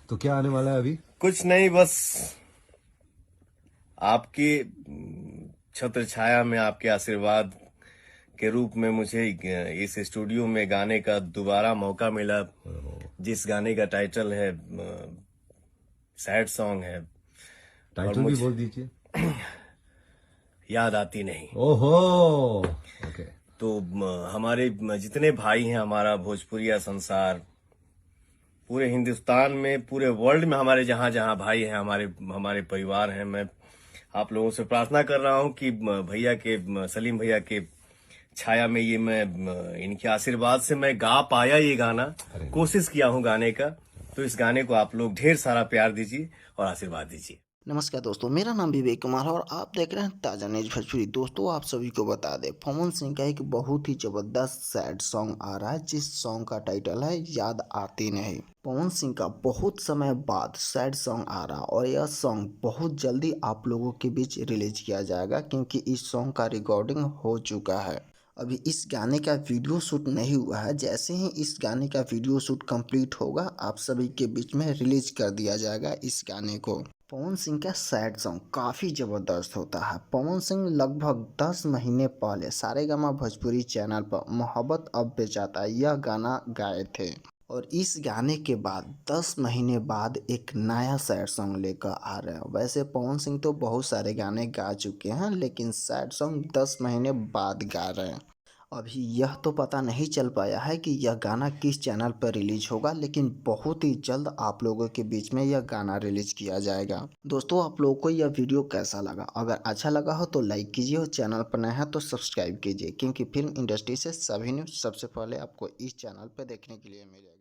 तो क्या आने वाला है अभी? कुछ नहीं, बस आपकी छत्र छाया में आपके आशीर्वाद के रूप में मुझे इस स्टूडियो में गाने का दोबारा मौका मिला। जिस गाने का टाइटल है सैड सॉन्ग है, और टाइटल भी मुझे बोल दीजिए। याद आती नहीं। ओहो। ओके। तो हमारे जितने भाई हैं, हमारा भोजपुरिया संसार, पूरे हिंदुस्तान में, पूरे वर्ल्ड में हमारे जहां जहां भाई हैं, हमारे हमारे परिवार हैं, मैं आप लोगों से प्रार्थना कर रहा हूं कि भैया के, सलीम भैया के छाया में ये मैं इनके आशीर्वाद से मैं गा पाया ये गाना, अरे कोशिश किया हूं गाने का। तो इस गाने को आप लोग ढेर सारा प्यार दीजिए और आशीर्वाद दीजिए। नमस्कार दोस्तों, मेरा नाम विवेक कुमार है और आप देख रहे हैं ताज़ा न्यूज भोजपुरी। दोस्तों, आप सभी को बता दें, पवन सिंह का एक बहुत ही ज़बरदस्त सैड सॉन्ग आ रहा है, जिस सॉन्ग का टाइटल है याद आती नहीं। पवन सिंह का बहुत समय बाद सैड सॉन्ग आ रहा और यह सॉन्ग बहुत जल्दी आप लोगों के बीच रिलीज किया जाएगा, क्योंकि इस सॉन्ग का रिकॉर्डिंग हो चुका है। अभी इस गाने का वीडियो शूट नहीं हुआ है। जैसे ही इस गाने का वीडियो शूट कंप्लीट होगा, आप सभी के बीच में रिलीज कर दिया जाएगा इस गाने को। पवन सिंह का सैड सॉन्ग काफ़ी ज़बरदस्त होता है। पवन सिंह लगभग 10 महीने पहले सारेगामा भोजपुरी चैनल पर मोहब्बत अब बेचाता यह गाना गाए थे, और इस गाने के बाद 10 महीने बाद एक नया सैड सॉन्ग लेकर आ रहे हैं। वैसे पवन सिंह तो बहुत सारे गाने गा चुके हैं, लेकिन सैड सॉन्ग 10 महीने बाद गा रहे हैं। अभी यह तो पता नहीं चल पाया है कि यह गाना किस चैनल पर रिलीज होगा, लेकिन बहुत ही जल्द आप लोगों के बीच में यह गाना रिलीज किया जाएगा। दोस्तों, आप लोगों को यह वीडियो कैसा लगा? अगर अच्छा लगा हो तो लाइक कीजिए और चैनल पर नया है तो सब्सक्राइब कीजिए, क्योंकि फिल्म इंडस्ट्री से सभी न्यूज़ सबसे पहले आपको इस चैनल पर देखने के लिए मिलेगा।